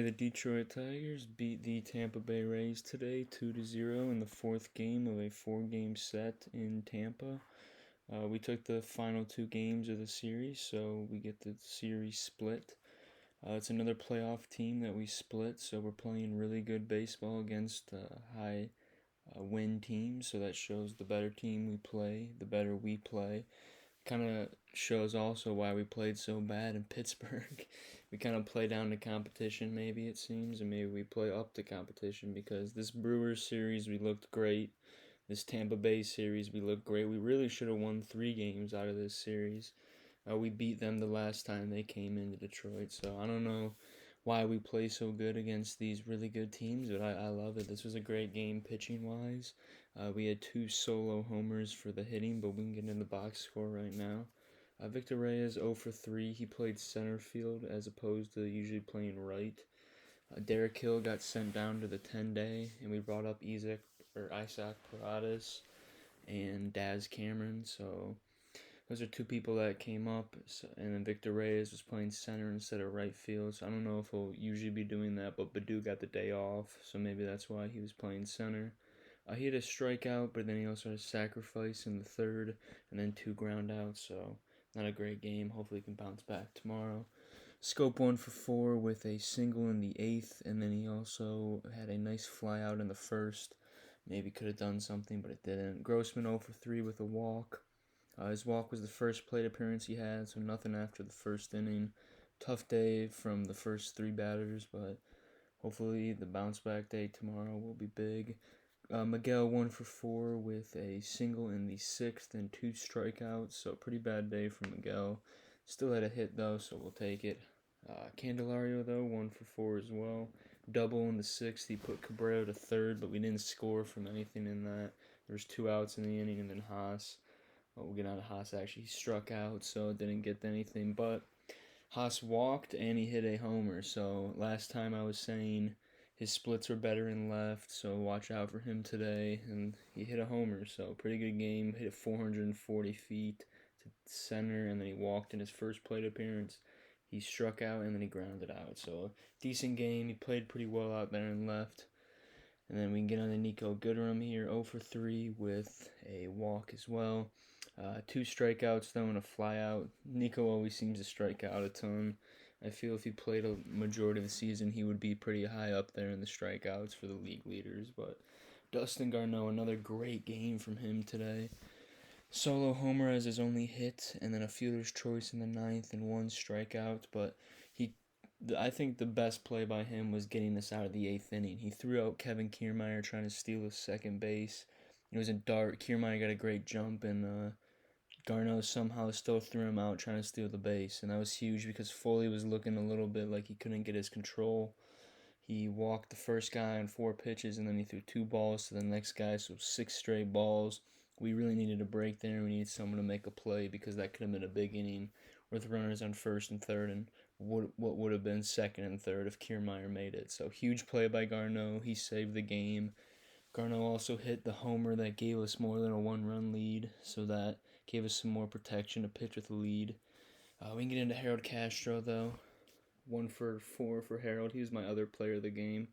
The Detroit Tigers beat the Tampa Bay Rays today 2-0 in the fourth game of a four-game set in Tampa. We took the final two games of the series, so we get the series split. It's another playoff team that we split, so we're playing really good baseball against high win teams, so that shows the better team we play, the better we play. Kind of shows also why we played so bad in Pittsburgh. We kind of play down to competition, maybe it seems, and maybe we play up to competition because this Brewers series we looked great. This Tampa Bay series we looked great. We really should have won 3 games out of this series. We beat them the last time they came into Detroit, so I don't know why we play so good against these really good teams, but I love it. This was a great game pitching wise. We had 2 solo homers for the hitting, but we can get in the box score right now. Victor Reyes 0 for 3. He played center field as opposed to usually playing right. Derek Hill got sent down to the 10-day, and we brought up Isaac Paradas and Daz Cameron. So those are 2 people that came up, and then Victor Reyes was playing center instead of right field. So I don't know if he'll usually be doing that, but Badu got the day off, so maybe that's why he was playing center. He had a strikeout, but then he also had a sacrifice in the third, and then 2 ground outs, so not a great game. Hopefully he can bounce back tomorrow. Scope 1 for 4 with a single in the 8th, and then he also had a nice fly out in the first. Maybe could have done something, but it didn't. Grossman 0 for 3 with a walk. His walk was the first plate appearance he had, so nothing after the first inning. Tough day from the first 3 batters, but hopefully the bounce back day tomorrow will be big. Miguel 1 for 4 with a single in the 6th and 2 strikeouts, so pretty bad day for Miguel. Still had a hit though, so we'll take it. Candelario though 1 for 4 as well. Double in the 6th. He put Cabrera to third, but we didn't score from anything in that. There was 2 outs in the inning, and then Haas. Well, we'll get on to Haas actually. He struck out, so it didn't get anything. But Haas walked and he hit a homer. So last time I was saying his splits were better in left, so watch out for him today. And he hit a homer, so pretty good game. Hit it 440 feet to center, and then he walked in his first plate appearance. He struck out and then he grounded out. So decent game. He played pretty well out there in left. And then we can get on to Nico Gooderum here, 0 for 3 with a walk as well. 2 strikeouts though and a flyout. Nico always seems to strike out a ton. I feel if he played a majority of the season, he would be pretty high up there in the strikeouts for the league leaders. But Dustin Garneau, another great game from him today. Solo homer as his only hit, and then a fielder's choice in the 9th and 1 strikeout. But I think the best play by him was getting us out of the 8th inning. He threw out Kevin Kiermaier trying to steal his second base. It was a dart. Kiermaier got a great jump, and Garneau somehow still threw him out trying to steal the base. And that was huge because Foley was looking a little bit like he couldn't get his control. He walked the first guy on 4 pitches, and then he threw 2 balls to the next guy, so 6 straight balls. We really needed a break there. We needed someone to make a play because that could have been a big inning with runners on first and third, and what would have been second and third if Kiermaier made it. So huge play by Garneau. He saved the game. Garneau also hit the homer that gave us more than a 1-run lead, so that gave us some more protection to pitch with the lead. We can get into Harold Castro though. 1 for 4 for Harold. He was my other player of the game.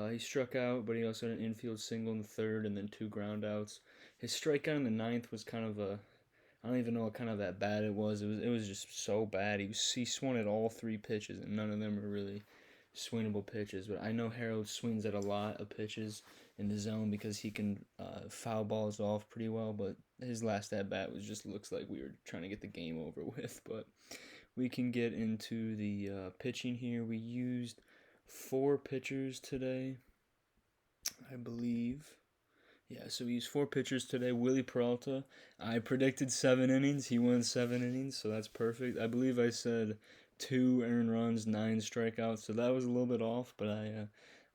He struck out, but he also had an infield single in the 3rd and then 2 ground outs. His strikeout in the 9th was kind of I don't even know what kind of that bad it was. It was just so bad. He swung at all 3 pitches, and none of them were really swingable pitches. But I know Harold swings at a lot of pitches in the zone because he can foul balls off pretty well. But his last at bat looks like we were trying to get the game over with. But we can get into the pitching here. We used 4 pitchers today, I believe. Yeah, so we used 4 pitchers today. Willy Peralta, I predicted 7 innings. He won 7 innings, so that's perfect. I believe I said 2 earned runs, 9 strikeouts, so that was a little bit off. But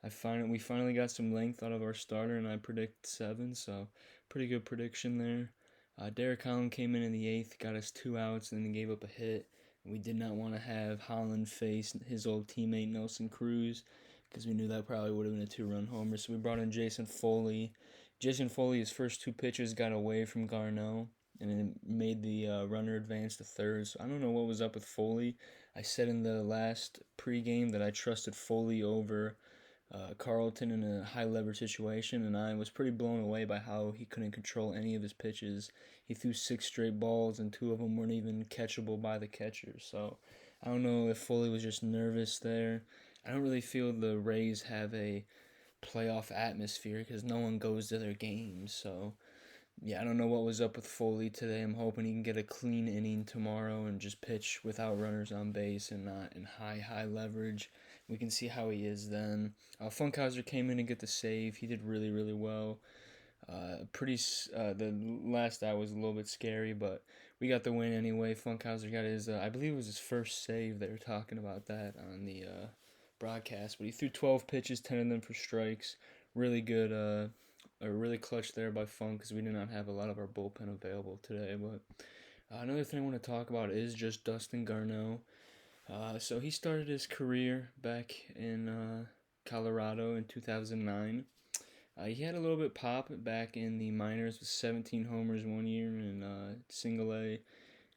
we finally got some length out of our starter, and I predict 7, so pretty good prediction there. Derek Holland came in the 8th, got us 2 outs, and then gave up a hit. And we did not want to have Holland face his old teammate Nelson Cruz because we knew that probably would have been a 2-run homer. So we brought in Jason Foley. Jason Foley, his first 2 pitches got away from Garneau, and it made the runner advance to third. So I don't know what was up with Foley. I said in the last pregame that I trusted Foley over Carlton in a high leverage situation, and I was pretty blown away by how he couldn't control any of his pitches. He threw 6 straight balls, and 2 of them weren't even catchable by the catcher. So I don't know if Foley was just nervous there. I don't really feel the Rays have a playoff atmosphere because no one goes to their games. So yeah, I don't know what was up with Foley today. I'm hoping he can get a clean inning tomorrow and just pitch without runners on base and not in high leverage. We can see how he is then. Funkhauser came in and get the save. He did really well. The last out was a little bit scary, but we got the win anyway. Funkhauser got his, I believe it was his first save. They were talking about that on the broadcast, but he threw 12 pitches, 10 of them for strikes. Really good, really clutch there by Funk because we did not have a lot of our bullpen available today. But another thing I want to talk about is just Dustin Garneau. So he started his career back in Colorado in 2009. He had a little bit pop back in the minors with 17 homers one year in Single A,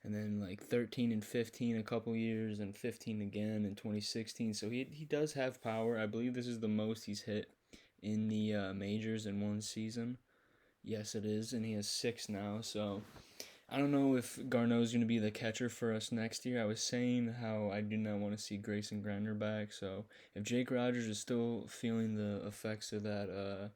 and then like 13 and 15 a couple years, and 15 again in 2016. So he does have power. I believe this is the most he's hit in the majors in one season. Yes, it is, and he has 6 now. So I don't know if Garneau's going to be the catcher for us next year. I was saying how I do not want to see Grayson Grinder back. So if Jake Rogers is still feeling the effects of that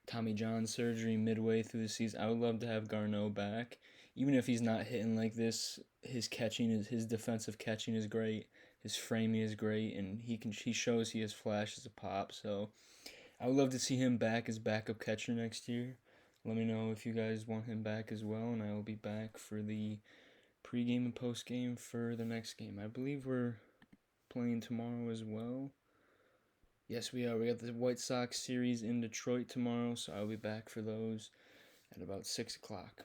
Tommy John surgery midway through the season, I would love to have Garneau back. Even if he's not hitting like this, his defensive catching is great. His framing is great, and he shows he has flashes of pop. So I would love to see him back as backup catcher next year. Let me know if you guys want him back as well, and I will be back for the pregame and postgame for the next game. I believe we're playing tomorrow as well. Yes, we are. We got the White Sox series in Detroit tomorrow, so I'll be back for those at about 6 o'clock.